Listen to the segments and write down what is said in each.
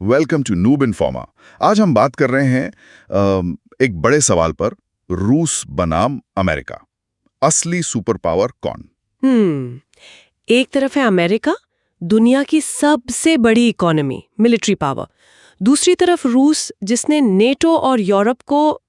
Welcome to noob इन्फॉर्मा। आज हम बात कर रहे हैं एक बड़े सवाल पर, रूस बनाम अमेरिका। असली सुपर पावर कौन? एक तरफ है अमेरिका, दुनिया की सबसे बड़ी इकोनॉमी, मिलिट्री पावर। दूसरी तरफ रूस, जिसने नेटो और यूरोप को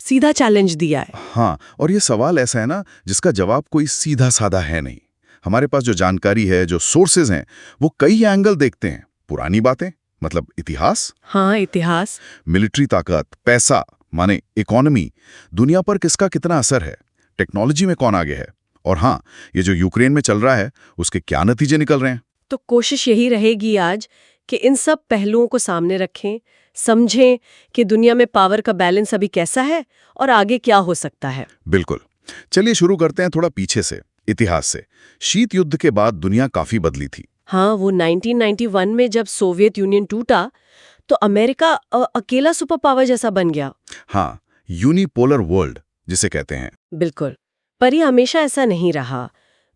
सीधा चैलेंज दिया है। हाँ, और ये सवाल ऐसा है ना जिसका जवाब कोई सीधा साधा है नहीं। हमारे पास जो जानकारी है, जो सोर्सेज हैं, वो कई एंगल देखते हैं। पुरानी बातें, मतलब इतिहास। हाँ, इतिहास। मिलिट्री ताकत, पैसा माने इकोनॉमी, दुनिया पर किसका कितना असर है, टेक्नोलॉजी में कौन आगे है, और हाँ, ये जो यूक्रेन में चल रहा है उसके क्या नतीजे निकल रहे हैं। तो कोशिश यही रहेगी आज कि इन सब पहलुओं को सामने रखें, समझें कि दुनिया में पावर का बैलेंस अभी कैसा है और आगे क्या हो सकता है। बिल्कुल। चलिए शुरू करते हैं थोड़ा पीछे से, इतिहास से। शीत युद्ध के बाद दुनिया काफी बदली थी। हाँ, वो 1991 में जब सोवियत यूनियन टूटा तो अमेरिका अकेला सुपर पावर जैसा बन गया। हाँ, यूनिपोलर वर्ल्ड जिसे कहते हैं। बिल्कुल। पर ये हमेशा ऐसा नहीं रहा।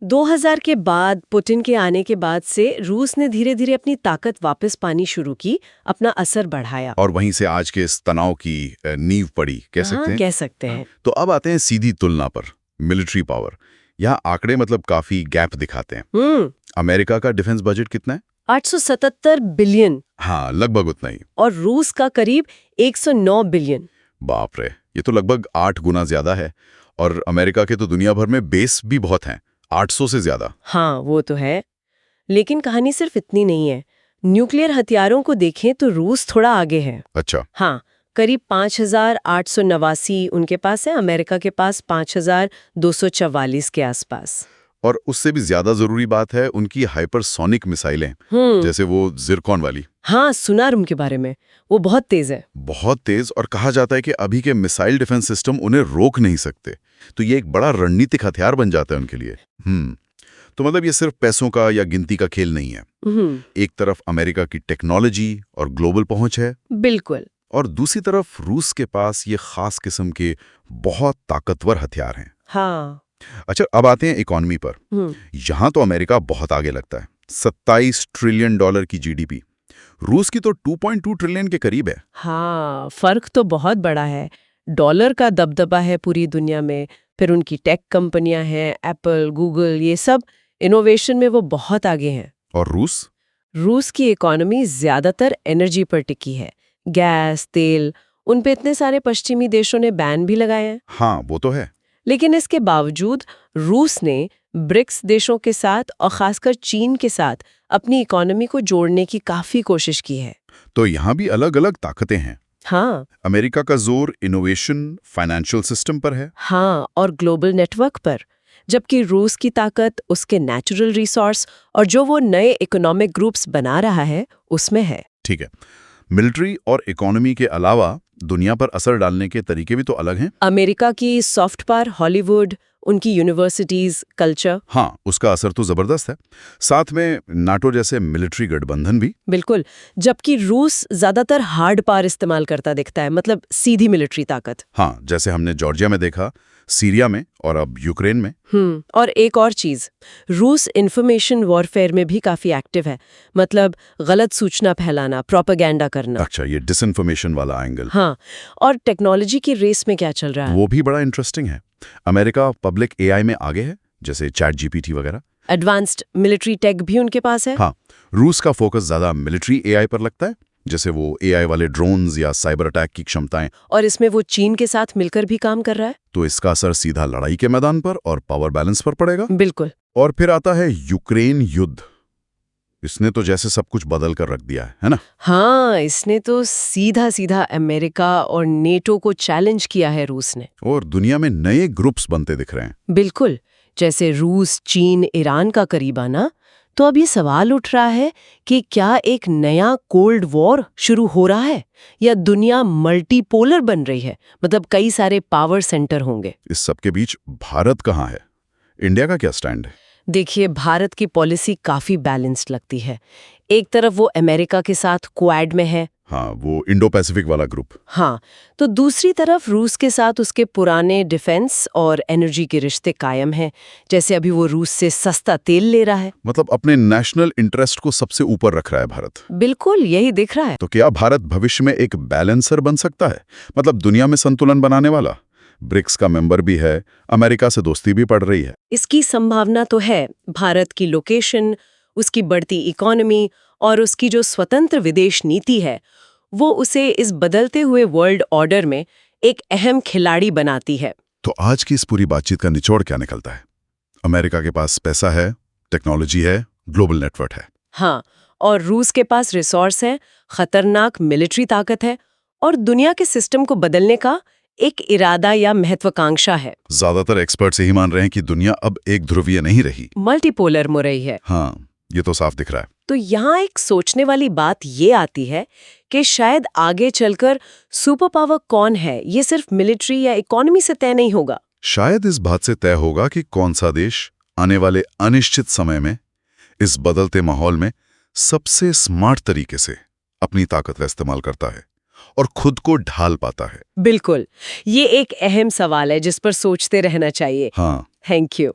2000 के बाद, पुतिन के आने के बाद से रूस ने धीरे धीरे अपनी ताकत वापस पानी शुरू की, अपना असर बढ़ाया। और वहीं से आज के इस तनाव की नींव पड़ी, कह सकते हैं। कह सकते हैं। तो अब आते हैं सीधी तुलना पर, मिलिट्री पावर। यहाँ आंकड़े काफी गैप दिखाते हैं। अमेरिका का डिफेंस बजट कितना है? 877 बिलियन। हाँ, लगभग उतना ही। और रूस का करीब 109 बिलियन। बाप रे, ये तो लगभग 8 गुना ज्यादा है। और अमेरिका के तो दुनिया भर में बेस भी बहुत हैं, 800 से ज्यादा। हाँ, वो तो है। लेकिन कहानी सिर्फ इतनी नहीं है। न्यूक्लियर हथियारों को देखें तो रूस थोड़ा आगे है। अच्छा। हाँ, करीब 5889 उनके पास है, अमेरिका के पास 5244 के आसपास। और उससे भी ज्यादा जरूरी बात है उनकी हाइपरसोनिक मिसाइलें, जैसे वो जिरकॉन वाली। हाँ, सुना उनके बारे में। वो बहुत तेज है। बहुत तेज, और कहा जाता है कि अभी के मिसाइल डिफेंस सिस्टम उन्हें रोक नहीं सकते। तो ये एक बड़ा रणनीतिक हथियार बन जाता है उनके लिए। तो ये सिर्फ पैसों का या गिनती का खेल नहीं है। एक तरफ अमेरिका की टेक्नोलॉजी और ग्लोबल पहुंच है, बिल्कुल, और दूसरी तरफ रूस के पास ये खास किस्म के बहुत ताकतवर हथियार हैं। हाँ। अच्छा, अब आते हैं इकोनॉमी पर। यहां तो अमेरिका बहुत आगे लगता है, 27 ट्रिलियन डॉलर की जीडीपी। रूस की तो 2.2 ट्रिलियन के करीब है। हाँ, फर्क तो बहुत बड़ा है। डॉलर का दबदबा है पूरी दुनिया में, फिर उनकी टेक कंपनियां हैं, एप्पल, गूगल, ये सब इनोवेशन में वो बहुत आगे हैं। और रूस की इकोनॉमी ज्यादातर एनर्जी पर टिकी है। गैस, तेल, उन पे इतने सारे पश्चिमी देशों ने बैन भी लगाए हैं। हाँ, वो तो है। लेकिन इसके बावजूद रूस ने ब्रिक्स देशों के साथ और खासकर चीन के साथ अपनी इकोनॉमी को जोड़ने की काफी कोशिश की है। तो यहाँ भी अलग अलग ताकतें हैं। हाँ। अमेरिका का जोर इनोवेशन, फाइनेंशियल सिस्टम पर है। हाँ, और ग्लोबल नेटवर्क पर। जबकि रूस की ताकत उसके नेचुरल रिसोर्स और जो वो नए इकोनॉमिक ग्रुप्स बना रहा है उसमें है। ठीक है। मिलिट्री और इकोनॉमी के अलावा दुनिया पर असर डालने के तरीके भी तो अलग हैं। अमेरिका की सॉफ्ट पावर, हॉलीवुड, उनकी यूनिवर्सिटीज, कल्चर। हाँ, उसका असर तो जबरदस्त है। साथ में नाटो जैसे मिलिट्री गठबंधन भी। बिल्कुल। जबकि रूस ज्यादातर हार्ड पावर इस्तेमाल करता दिखता है, मतलब सीधी मिलिट्री ताकत। हाँ, जैसे हमने जॉर्जिया में देखा, सीरिया में, और अब यूक्रेन में। और एक और चीज, रूस इंफॉर्मेशन वॉरफेयर में भी काफी एक्टिव है। मतलब गलत सूचना फैलाना, प्रोपेगेंडा करना। अच्छा, ये डिसइंफॉर्मेशन वाला एंगल। हाँ, और टेक्नोलॉजी की रेस में क्या चल रहा है वो भी बड़ा इंटरेस्टिंग है। अमेरिका पब्लिक एआई में आगे है, जैसे चैट जीपीटी वगैरह। एडवांस्ड मिलिट्री टेक भी उनके पास है। हाँ, रूस का फोकस ज्यादा मिलिट्री एआई पर लगता है, जैसे वो एआई वाले ड्रोन्स या साइबर अटैक की क्षमताएं। और इसमें वो चीन के साथ मिलकर भी काम कर रहा है। तो इसका असर सीधा लड़ाई के मैदान पर और पावर बैलेंस पर पड़ेगा। बिल्कुल। और फिर आता है यूक्रेन युद्ध। इसने तो जैसे सब कुछ बदल कर रख दिया है ना? हाँ, इसने तो सीधा सीधा अमेरिका और नेटो को चैलेंज किया है रूस ने। और दुनिया में नए ग्रुप्स बनते दिख रहे हैं। बिल्कुल। जैसे रूस, चीन, ईरान का करीब आना। तो अब ये सवाल उठ रहा है कि क्या एक नया कोल्ड वॉर शुरू हो रहा है, या दुनिया मल्टीपोलर बन रही है, मतलब कई सारे पावर सेंटर होंगे। इस सबके बीच भारत कहाँ है? इंडिया का क्या स्टैंड है? देखिए, भारत की पॉलिसी काफी बैलेंस्ड लगती है। एक तरफ वो अमेरिका के साथ क्वाड में है, हाँ, वो इंडो पैसिफिक वाला ग्रुप। हाँ, तो दूसरी तरफ रूस के साथ उसके पुराने डिफेंस और एनर्जी के रिश्ते कायम हैं, जैसे अभी वो रूस से सस्ता तेल ले रहा है। मतलब अपने नेशनल इंटरेस्ट को सबसे ऊपर रख रहा है भारत। बिल्कुल यही दिख रहा है। तो क्या भारत भविष्य में एक बैलेंसर बन सकता है, मतलब दुनिया में संतुलन बनाने वाला? ब्रिक्स का मेंबर भी है, अमेरिका से दोस्ती भी पड़ रही है। इसकी संभावना तो है। भारत की लोकेशन, उसकी बढ़ती इकोनॉमी और उसकी जो स्वतंत्र विदेश नीति है, वो उसे इस बदलते हुए वर्ल्ड ऑर्डर में एक अहम खिलाड़ी बनाती है। तो आज की इस पूरी बातचीत का निचोड़ क्या निकलता है? अमेरिका के पास पैसा है, टेक्नोलॉजी है, ग्लोबल नेटवर्क है। हाँ, और रूस के पास रिसोर्स है, खतरनाक मिलिट्री ताकत है और दुनिया के सिस्टम को बदलने का एक इरादा या महत्वाकांक्षा है। ज्यादातर एक्सपर्ट्स यही मान रहे हैं कि दुनिया अब एक ध्रुवीय नहीं रही, मल्टीपोलर हो रही है। हाँ, ये तो साफ दिख रहा है। तो यहाँ एक सोचने वाली बात ये आती है कि शायद आगे चलकर सुपर पावर कौन है, ये सिर्फ मिलिट्री या इकोनॉमी से तय नहीं होगा। शायद इस बात से तय होगा कि कौन सा देश आने वाले अनिश्चित समय में इस बदलते माहौल में सबसे स्मार्ट तरीके से अपनी ताकत का इस्तेमाल करता है और खुद को ढाल पाता है। बिल्कुल, ये एक अहम सवाल है जिस पर सोचते रहना चाहिए। हाँ, थैंक यू।